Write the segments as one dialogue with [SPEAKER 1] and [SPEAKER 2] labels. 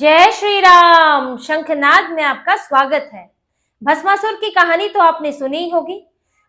[SPEAKER 1] जय श्री राम। शंखनाद में आपका स्वागत है। भस्मासुर की कहानी तो आपने सुनी ही होगी।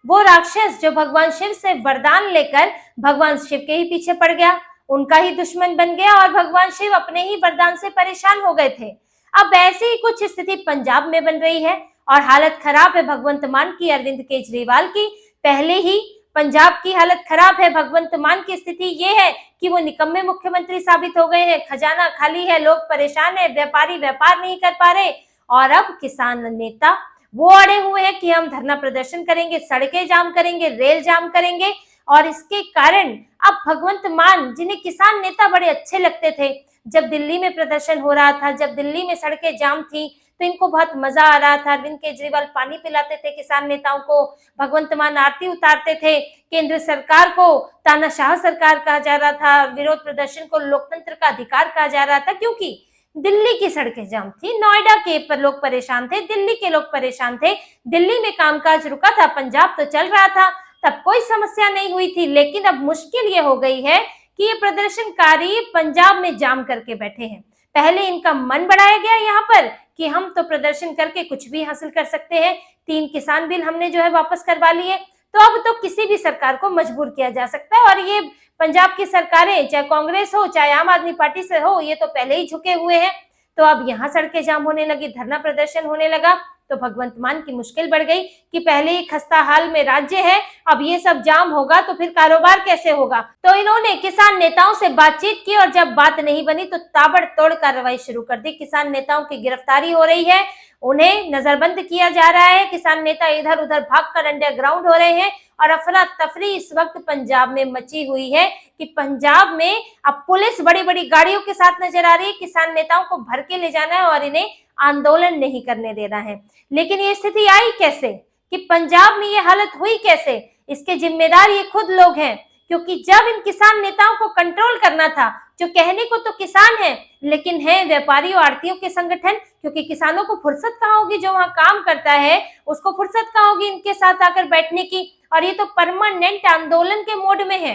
[SPEAKER 1] वो राक्षस जो भगवान शिव से वरदान लेकर भगवान शिव के ही पीछे पड़ गया, उनका ही दुश्मन बन गया और भगवान शिव अपने ही वरदान से परेशान हो गए थे। अब ऐसी ही कुछ स्थिति पंजाब में बन रही है और हालत खराब है भगवंत मान की, अरविंद केजरीवाल की। पहले ही पंजाब की हालत खराब है। भगवंत मान की स्थिति ये है कि वो निकम्मे मुख्यमंत्री साबित हो गए हैं। खजाना खाली है, लोग परेशान है, व्यापारी व्यापार नहीं कर पा रहे और अब किसान नेता वो अड़े हुए हैं कि हम धरना प्रदर्शन करेंगे, सड़कें जाम करेंगे, रेल जाम करेंगे। और इसके कारण अब भगवंत मान, जिन्हें किसान नेता बड़े अच्छे लगते थे, जब दिल्ली में प्रदर्शन हो रहा था, जब दिल्ली में सड़कें जाम थी, तो इनको बहुत मजा आ रहा था। अरविंद केजरीवाल पानी पिलाते थे किसान नेताओं को, भगवंत मान आरती उतारते थे, केंद्र सरकार को तानाशाह सरकार कहा जा रहा था, विरोध प्रदर्शन को लोकतंत्र का अधिकार कहा जा रहा था, क्योंकि दिल्ली की सड़कें जाम थी, नोएडा के पर लोग परेशान थे, दिल्ली के लोग परेशान थे, दिल्ली में कामकाज रुका था, पंजाब तो चल रहा था, तब कोई समस्या नहीं हुई थी। लेकिन अब मुश्किल ये हो गई है कि ये प्रदर्शनकारी पंजाब में जाम करके बैठे हैं। पहले इनका मन बढ़ाया गया यहाँ पर कि हम तो प्रदर्शन करके कुछ भी हासिल कर सकते हैं, 3 किसान बिल हमने जो है वापस करवा लिए, तो अब तो किसी भी सरकार को मजबूर किया जा सकता है। और ये पंजाब की सरकारें, चाहे कांग्रेस हो चाहे आम आदमी पार्टी से हो, ये तो पहले ही झुके हुए हैं। तो अब यहाँ सड़कें जाम होने लगी, धरना प्रदर्शन होने लगा, तो भगवंत मान की मुश्किल बढ़ गई कि पहले ही खस्ता हाल में राज्य है, अब ये सब जाम होगा तो फिर कारोबार कैसे होगा। तो इन्होंने किसान नेताओं से बातचीत की और जब बात नहीं बनी तो ताबड़तोड़ कार्रवाई शुरू कर दी। किसान नेताओं की गिरफ्तारी हो रही है, उन्हें नजरबंद किया जा रहा है, किसान नेता इधर उधर भागकर अंडरग्राउंड हो रहे हैं और अफरा तफरी इस वक्त पंजाब में मची हुई है कि पंजाब में अब पुलिस बड़ी बड़ी गाड़ियों के साथ नजर आ रही है। किसान नेताओं को भर के ले जाना है और इन्हें आंदोलन नहीं करने देना है। लेकिन ये स्थिति आई कैसे, कि पंजाब में ये हालत हुई कैसे? इसके जिम्मेदार ये खुद लोग हैं, क्योंकि जब इन किसान नेताओं को कंट्रोल करना था, जो कहने को तो किसान है लेकिन है व्यापारियों आड़तियों के संगठन, क्योंकि किसानों को फुर्सत कहाँ होगी, जो वहां काम करता है उसको फुर्सत कहाँ होगी इनके साथ आकर बैठने की। और ये तो परमानेंट आंदोलन के मोड में है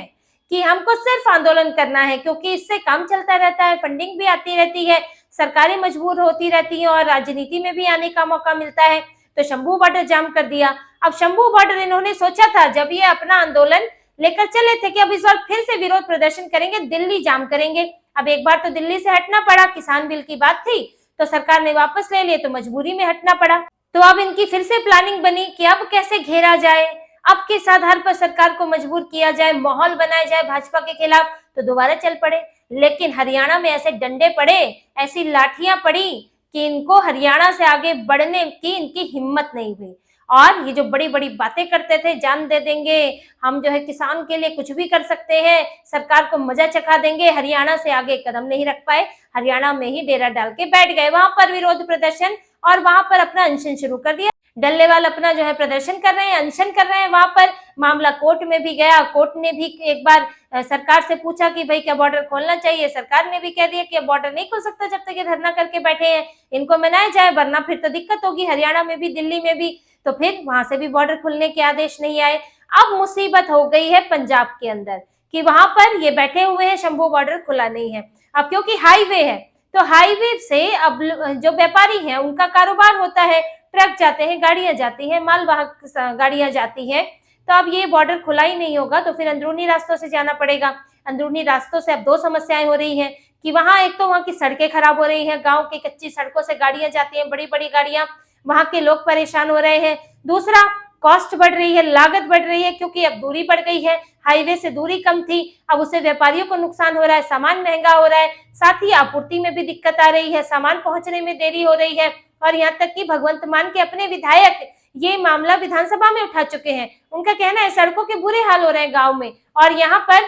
[SPEAKER 1] कि हमको सिर्फ आंदोलन करना है, क्योंकि इससे काम चलता रहता है, फंडिंग भी आती रहती है, सरकारें मजबूर होती रहती हैं और राजनीति में भी आने का मौका मिलता है। तो शंभू बॉर्डर जाम कर दिया। अब शंभू बॉर्डर इन्होंने सोचा था, जब ये अपना आंदोलन लेकर चले थे, कि अब इस बार फिर से विरोध प्रदर्शन करेंगे, दिल्ली जाम करेंगे। अब एक बार तो दिल्ली से हटना पड़ा, किसान बिल की बात थी तो सरकार ने वापस ले लिए, तो मजबूरी में हटना पड़ा। तो अब इनकी फिर से प्लानिंग बनी कि अब कैसे घेरा जाए, अब किस आधार पर सरकार को मजबूर किया जाए, माहौल बनाया जाए भाजपा के खिलाफ। तो दोबारा चल पड़े। लेकिन हरियाणा में ऐसे डंडे पड़े, ऐसी लाठियां पड़ी कि इनको हरियाणा से आगे बढ़ने की इनकी हिम्मत नहीं हुई। और ये जो बड़ी बड़ी बातें करते थे, जान दे देंगे, हम जो है किसान के लिए कुछ भी कर सकते हैं, सरकार को मजा चखा देंगे, हरियाणा से आगे कदम नहीं रख पाए। हरियाणा में ही डेरा डाल के बैठ गए, वहां पर विरोध प्रदर्शन और वहां पर अपना अनशन शुरू कर दिया। डल्लेवाल अपना जो है प्रदर्शन कर रहे हैं, अनशन कर रहे हैं। वहां पर मामला कोर्ट में भी गया, कोर्ट ने भी एक बार सरकार से पूछा कि भाई क्या बॉर्डर खोलना चाहिए, सरकार ने भी कह दिया कि बॉर्डर नहीं खोल सकता जब तक ये धरना करके बैठे हैं, इनको मनाया जाए, वरना फिर तो दिक्कत होगी, हरियाणा में भी दिल्ली में भी। तो फिर वहां से भी बॉर्डर खुलने के आदेश नहीं आए। अब मुसीबत हो गई है पंजाब के अंदर कि वहां पर ये बैठे हुए हैं, शंभू बॉर्डर खुला नहीं है। अब क्योंकि हाईवे है, तो हाईवे से अब जो व्यापारी हैं उनका कारोबार होता है, ट्रक जाते हैं, गाड़ियां जाती हैं, मालवाहक गाड़ियां जाती हैं। तो अब ये बॉर्डर खुला ही नहीं होगा तो फिर अंदरूनी रास्तों से जाना पड़ेगा। अंदरूनी रास्तों से अब 2 समस्याएं हो रही हैं कि वहां एक तो वहां की सड़कें खराब हो रही हैं, गांव की कच्ची सड़कों से गाड़ियां जाती हैं, बड़ी बड़ी गाड़ियां, वहां के लोग परेशान हो रहे हैं। दूसरा, कॉस्ट बढ़ रही है, लागत बढ़ रही है, क्योंकि अब दूरी बढ़ गई है, हाईवे से दूरी कम थी, अब उससे व्यापारियों को नुकसान हो रहा है, सामान महंगा हो रहा है, साथ ही आपूर्ति में भी दिक्कत आ रही है, सामान पहुंचने में देरी हो रही है। और यहाँ तक कि भगवंत मान के अपने विधायक ये मामला विधानसभा में उठा चुके हैं। उनका कहना है सड़कों के बुरे हाल हो रहे हैं गाँव में और यहाँ पर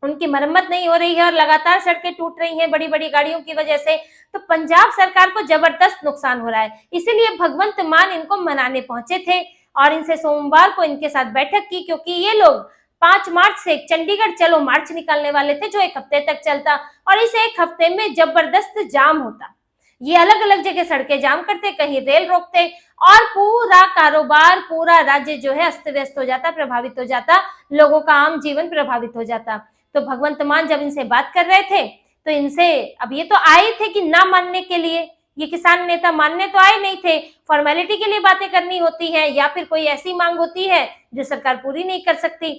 [SPEAKER 1] उनकी मरम्मत नहीं हो रही है और लगातार सड़कें टूट रही हैं बड़ी बड़ी गाड़ियों की वजह से। तो पंजाब सरकार को जबरदस्त नुकसान हो रहा है, इसीलिए भगवंत मान इनको मनाने पहुंचे थे और इनसे सोमवार को इनके साथ बैठक की, क्योंकि ये लोग 5 मार्च से चंडीगढ़ चलो मार्च निकालने वाले थे, जो 1 हफ्ते तक चलता और इस 1 हफ्ते में जबरदस्त जाम होता। ये अलग अलग जगह सड़कें जाम करते, कहीं रेल रोकते और पूरा कारोबार, पूरा राज्य जो है अस्त व्यस्त हो जाता, प्रभावित हो जाता, लोगों का आम जीवन प्रभावित हो जाता। तो भगवंत मान जब इनसे बात कर रहे थे तो इनसे अब ये तो आए थे कि ना मानने के लिए, ये किसान नेता मानने तो आए नहीं थे, फॉर्मेलिटी के लिए बातें करनी होती है या फिर कोई ऐसी मांग होती है जो सरकार पूरी नहीं कर सकती।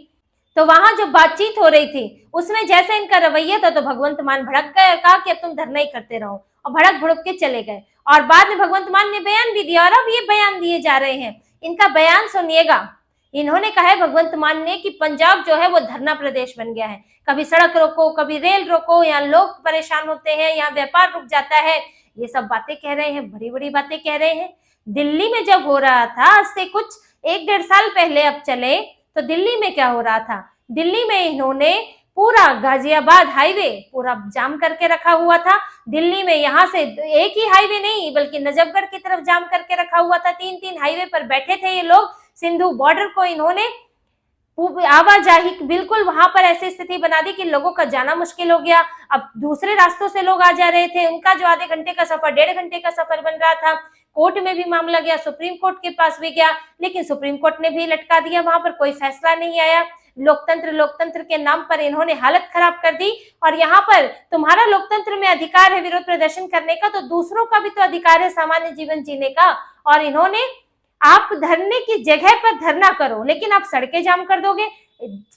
[SPEAKER 1] तो वहां जो बातचीत हो रही थी उसमें जैसे इनका रवैया था तो भगवंत मान भड़क गए, कहा कि अब तुम धरना ही करते रहो, और भड़क भुड़क के चले गए। और बाद में भगवंत मान ने बयान भी दिया, और अब ये बयान दिए जा रहे हैं। इनका बयान सुनिएगा। इन्होंने कहा है भगवंत मान ने कि पंजाब जो है वो धरना प्रदेश बन गया है, कभी सड़क रोको, कभी रेल रोको, यहाँ लोग परेशान होते हैं, यहाँ व्यापार रुक जाता है, ये सब बातें कह रहे हैं, बड़ी बड़ी बातें कह रहे हैं। दिल्ली में जब हो रहा था आज से कुछ 1-1.5 साल पहले, अब चले तो दिल्ली में क्या हो रहा था, दिल्ली में इन्होंने पूरा गाजियाबाद हाईवे पूरा जाम करके रखा हुआ था। दिल्ली में यहाँ से एक ही हाईवे नहीं बल्कि नजफगढ़ की तरफ जाम करके रखा हुआ था, 3-3 हाईवे पर बैठे थे ये लोग। सिंधु बॉर्डर को इन्होंने आवाजाही बिल्कुल वहां पर ऐसी स्थिति बना दी कि लोगों का जाना मुश्किल हो गया। अब दूसरे रास्तों से लोग आ जा रहे थे, उनका जो आधे घंटे का सफर 1.5 घंटे का सफर बन रहा था। कोर्ट में भी मामला गया, सुप्रीम कोर्ट के पास भी गया, लेकिन सुप्रीम कोर्ट ने भी लटका दिया, वहां पर कोई फैसला नहीं आया। लोकतंत्र के नाम पर इन्होंने हालत खराब कर दी। और यहाँ पर तुम्हारा लोकतंत्र में अधिकार है विरोध प्रदर्शन करने का, तो दूसरों का भी तो अधिकार है सामान्य जीवन जीने का। और इन्होंने आप धरने की जगह पर धरना करो, लेकिन आप सड़कें जाम कर दोगे,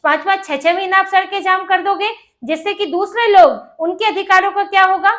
[SPEAKER 1] 5-5, 6-6 महीना आप सड़कें जाम कर दोगे, जिससे कि दूसरे लोग उनके अधिकारों का क्या होगा,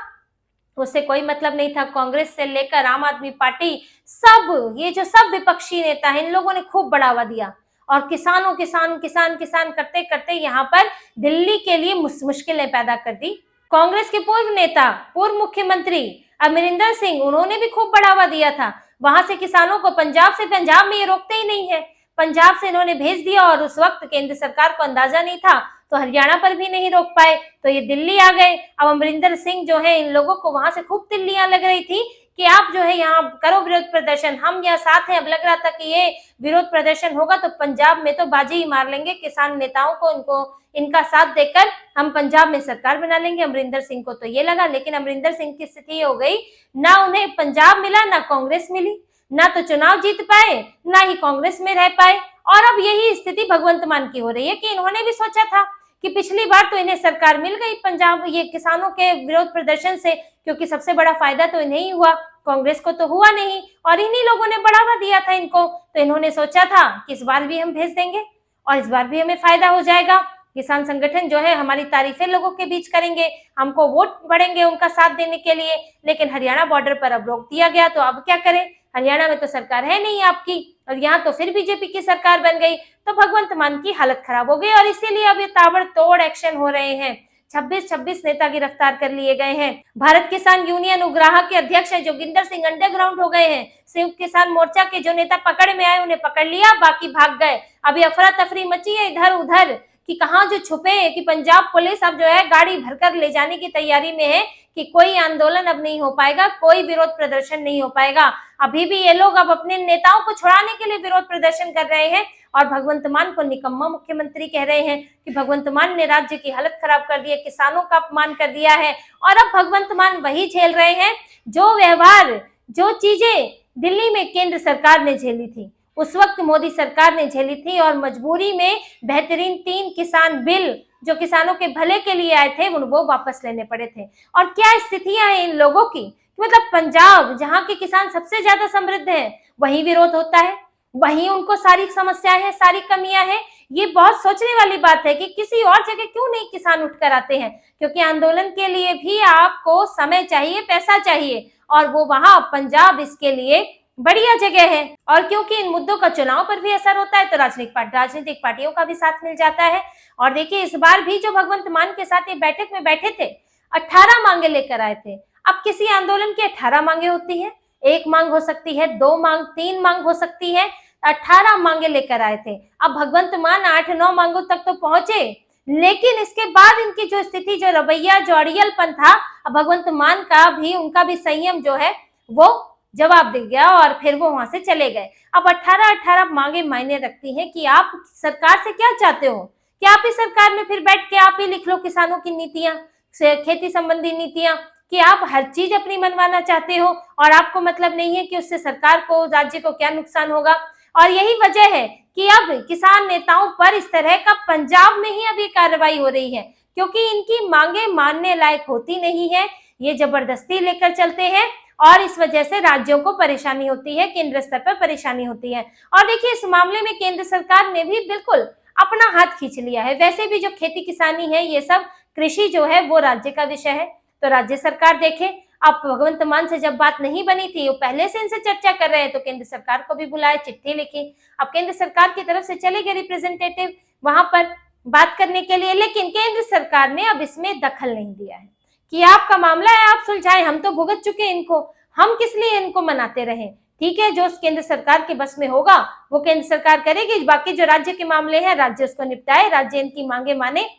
[SPEAKER 1] उससे कोई मतलब नहीं था। कांग्रेस से लेकर आम आदमी पार्टी, सब ये जो सब विपक्षी नेता हैं, इन लोगों ने खूब बढ़ावा दिया और किसानों किसान किसान किसान करते करते यहाँ पर दिल्ली के लिए मुश्किलें पैदा कर दी। कांग्रेस के पूर्व नेता, पूर्व मुख्यमंत्री अमरिंदर सिंह, उन्होंने भी खूब बढ़ावा दिया था। वहां से किसानों को पंजाब में ये रोकते ही नहीं है, पंजाब से इन्होंने भेज दिया और उस वक्त केंद्र सरकार को अंदाजा नहीं था तो हरियाणा पर भी नहीं रोक पाए, तो ये दिल्ली आ गए। अब अमरिंदर सिंह जो है, इन लोगों को वहां से खूब तिल्लियां लग रही थी कि आप जो है यहाँ करो विरोध प्रदर्शन, हम यहाँ साथ हैं। अब लग रहा था कि ये विरोध प्रदर्शन होगा तो पंजाब में तो बाजी ही मार लेंगे किसान नेताओं को, इनका साथ देकर हम पंजाब में सरकार बना लेंगे। अमरिंदर सिंह को तो ये लगा, लेकिन अमरिंदर सिंह की स्थिति हो गई, ना उन्हें पंजाब मिला, ना कांग्रेस मिली, ना तो चुनाव जीत पाए, ना ही कांग्रेस में रह पाए। और अब यही स्थिति भगवंत मान की हो रही है कि इन्होंने भी सोचा था कि पिछली बार तो इन्हें सरकार मिल गई पंजाब ये किसानों के विरोध प्रदर्शन से, क्योंकि सबसे बड़ा फायदा तो इन्हें ही हुआ, कांग्रेस को तो हुआ नहीं, और इन्हीं लोगों ने बढ़ावा दिया था इनको। तो इन्होंने सोचा था कि इस बार भी हम भेज देंगे और इस बार भी हमें फायदा हो जाएगा, किसान संगठन जो है हमारी तारीफें लोगों के बीच करेंगे, हमको वोट बढ़ेंगे उनका साथ देने के लिए। लेकिन हरियाणा बॉर्डर पर अब रोक दिया गया, तो अब क्या करें, हरियाणा में तो सरकार है नहीं आपकी, और यहाँ तो फिर बीजेपी की सरकार बन गई, तो भगवंत मान की हालत खराब हो गई। और इसीलिए अब ये ताबड़तोड़ एक्शन हो रहे हैं, 26 नेता गिरफ्तार कर लिए गए हैं। भारत किसान यूनियन उग्राह के अध्यक्ष है जोगिंदर सिंह अंडरग्राउंड हो गए हैं। संयुक्त किसान मोर्चा के जो नेता पकड़ में आए उन्हें पकड़ लिया, बाकी भाग गए। अभी अफरा तफरी मची है इधर उधर कि कहाँ जो छुपे, कि पंजाब पुलिस अब जो है गाड़ी भरकर ले जाने की तैयारी में है कि कोई आंदोलन अब नहीं हो पाएगा, कोई विरोध प्रदर्शन नहीं हो पाएगा। अभी भी ये लोग अब अपने नेताओं को छुड़ाने के लिए विरोध प्रदर्शन कर रहे हैं और भगवंत मान को निकम्मा मुख्यमंत्री कह रहे हैं कि भगवंत मान ने राज्य की हालत खराब कर दी है, किसानों का अपमान कर दिया है। और अब भगवंत मान वही झेल रहे हैं जो व्यवहार, जो चीजें दिल्ली में केंद्र सरकार ने झेली थी, उस वक्त मोदी सरकार ने झेली थी, और मजबूरी में बेहतरीन 3 किसान बिल जो किसानों के भले के लिए आए थे वो वापस लेने पड़े थे। और क्या स्थितियां हैं इन लोगों की, मतलब पंजाब जहां के किसान सबसे ज्यादा समृद्ध हैं, वहीं विरोध होता है, वहीं उनको सारी समस्याएं हैं, सारी कमियां हैं। ये बहुत सोचने वाली बात है कि किसी और जगह क्यों नहीं किसान उठकर आते हैं, क्योंकि आंदोलन के लिए भी आपको समय चाहिए, पैसा चाहिए, और वो वहां पंजाब इसके लिए बढ़िया जगह है। और क्योंकि इन मुद्दों का चुनाव पर भी असर होता है तो राजनीतिक पार्टियों का भी साथ मिल जाता है। और देखिए इस बार भी जो भगवंत मान के साथ ये बैठक में बैठे थे, 18 मांगे लेकर आए थे। अब किसी आंदोलन की 18 मांगे होती है, 1 मांग हो सकती है, 2 मांग, 3 मांग हो सकती है, 18 मांगे लेकर आए थे। अब भगवंत मान 8-9 मांगों तक तो पहुंचे, लेकिन इसके बाद इनकी जो स्थिति, जो रवैया, जो अड़ियलपन था, अब भगवंत मान का भी, उनका भी संयम जो है वो जवाब दे गया और फिर वो वहां से चले गए। अब 18 मांगे मायने रखती हैं कि आप सरकार से क्या चाहते हो, कि आप इस सरकार में फिर बैठ के आप ही लिख लो किसानों की नीतियां, खेती संबंधी नीतियां, कि आप हर चीज अपनी मनवाना चाहते हो और आपको मतलब नहीं है कि उससे सरकार को, राज्य को क्या नुकसान होगा। और यही वजह है कि अब किसान नेताओं पर इस तरह का पंजाब में ही अब ये कार्रवाई हो रही है, क्योंकि इनकी मांगे मानने लायक होती नहीं है, ये जबरदस्ती लेकर चलते हैं और इस वजह से राज्यों को परेशानी होती है, केंद्र स्तर पर परेशानी होती है। और देखिए इस मामले में केंद्र सरकार ने भी बिल्कुल अपना हाथ खींच लिया है। वैसे भी जो खेती किसानी है, ये सब कृषि जो है वो राज्य का विषय है, तो राज्य सरकार देखे। अब भगवंत मान से जब बात नहीं बनी थी, वो पहले से इनसे चर्चा कर रहे हैं, तो केंद्र सरकार को भी बुलाए, चिट्ठी लिखी। अब केंद्र सरकार की तरफ से चले गए रिप्रेजेंटेटिव वहां पर बात करने के लिए, लेकिन केंद्र सरकार ने अब इसमें दखल नहीं दिया है कि आपका मामला है, आप सुलझाएं, हम तो भुगत चुके हैं इनको, हम किस लिए इनको मनाते रहे। ठीक है, जो केंद्र सरकार के बस में होगा वो केंद्र सरकार करेगी, बाकी जो राज्य के मामले हैं राज्य उसको निपटाए, राज्य इनकी मांगे माने।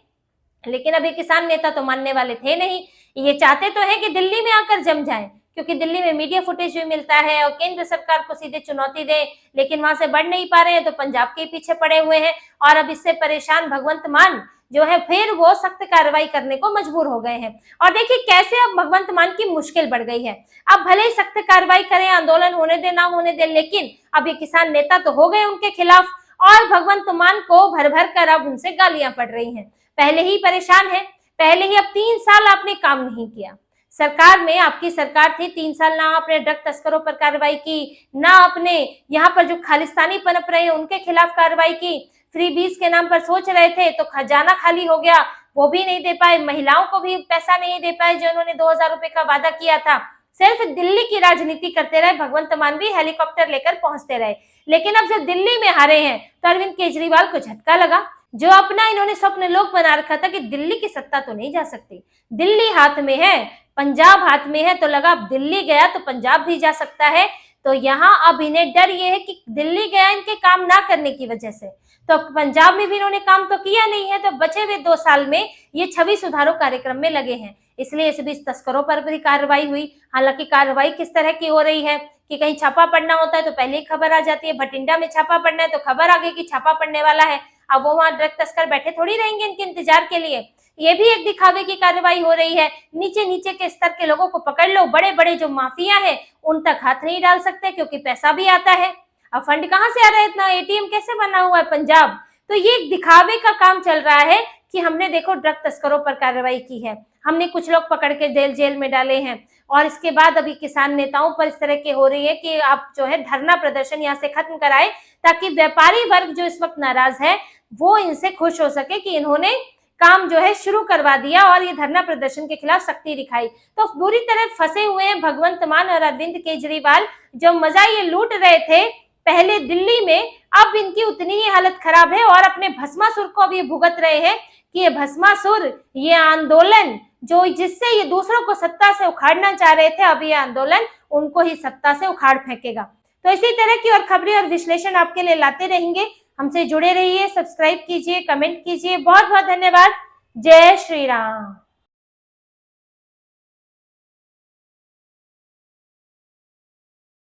[SPEAKER 1] लेकिन अभी किसान नेता तो मानने वाले थे नहीं, ये चाहते तो है कि दिल्ली में आकर जम जाए, क्योंकि दिल्ली में मीडिया फुटेज भी मिलता है और केंद्र सरकार को सीधे चुनौती दे, लेकिन वहां से बढ़ नहीं पा रहे हैं, तो पंजाब के पीछे पड़े हुए हैं। और अब इससे परेशान भगवंत मान जो है फिर वो सख्त कार्रवाई करने को मजबूर हो गए हैं। और देखिए कैसे अब भगवंत मान की मुश्किल बढ़ गई है। अब भले ही सख्त कार्रवाई करें, आंदोलन होने दे ना होने दे, लेकिन अब ये किसान नेता तो हो गए उनके खिलाफ, और भगवंत मान को भर भर कर अब उनसे गालियां पड़ रही हैं। पहले ही परेशान है, पहले ही अब 3 साल आपने काम नहीं किया सरकार में, आपकी सरकार थी, 3 साल ना आपने ड्रग तस्करों पर कार्रवाई की, ना आपने यहाँ पर जो खालिस्तानी पनप रहे हैं उनके खिलाफ कार्रवाई की। फ्री बीज के नाम पर सोच रहे थे तो खजाना खाली हो गया, वो भी नहीं दे पाए, महिलाओं को भी पैसा नहीं दे पाए जो उन्होंने 2000 रुपए का वादा किया था। सिर्फ दिल्ली की राजनीति करते रहे, भगवंत मान भी हेलीकॉप्टर लेकर पहुंचते रहे। लेकिन अब जब दिल्ली में हारे हैं तो अरविंद केजरीवाल को झटका लगा। जो अपना इन्होंने स्वप्न लोक बना रखा था कि दिल्ली की सत्ता तो नहीं जा सकती, दिल्ली हाथ में है, पंजाब हाथ में है, तो लगा अब दिल्ली गया तो पंजाब भी जा सकता है। तो यहाँ अब इन्हें डर ये है कि दिल्ली गया इनके काम ना करने की वजह से, तो पंजाब में भी इन्होंने काम तो किया नहीं है, तो बचे हुए 2 साल में ये छवि सुधारों कार्यक्रम में लगे हैं। इसलिए इस बीच तस्करों पर भी कार्रवाई हुई। हालांकि कार्रवाई किस तरह की हो रही है कि कहीं छापा पड़ना होता है तो पहले ही खबर आ जाती है, भटिंडा में छापा पड़ना है तो खबर आ गई कि छापा पड़ने वाला है। अब वो वहां ड्रग तस्कर बैठे थोड़ी रहेंगे इनके इंतजार के लिए, ये भी एक दिखावे की कार्रवाई हो रही है। नीचे नीचे के स्तर के लोगों को पकड़ लो, बड़े बड़े जो माफिया है उन तक हाथ नहीं डाल सकते, क्योंकि पैसा भी आता है। अब फंड कहाँ से आ रहा है, इतना एटीएम कैसे बना हुआ है पंजाब। तो ये एक दिखावे का काम चल रहा है कि हमने देखो ड्रग तस्करों पर कार्रवाई की है, हमने कुछ लोग पकड़ के जेल में डाले हैं, और इसके बाद अभी किसान नेताओं पर इस तरह की हो रही है कि आप जो है धरना प्रदर्शन यहाँ से खत्म कराए, ताकि व्यापारी वर्ग जो इस वक्त नाराज है वो इनसे खुश हो सके कि इन्होंने काम जो है शुरू करवा दिया और ये धरना प्रदर्शन के खिलाफ सख्ती दिखाई। तो बुरी तरह फंसे हुए हैं भगवंत मान और अरविंद केजरीवाल, जो मजा ये लूट रहे थे पहले दिल्ली में, अब इनकी उतनी ही हालत खराब है और अपने भस्मासुर को अब ये भुगत रहे हैं कि ये भस्मासुर, ये आंदोलन जो जिससे ये दूसरों को सत्ता से उखाड़ना चाह रहे थे, अब ये आंदोलन उनको ही सत्ता से उखाड़ फेंकेगा। तो इसी तरह की और खबरें और विश्लेषण आपके लिए लाते रहेंगे। हमसे जुड़े रहिए, सब्सक्राइब कीजिए, कमेंट कीजिए। बहुत बहुत धन्यवाद। जय श्री राम।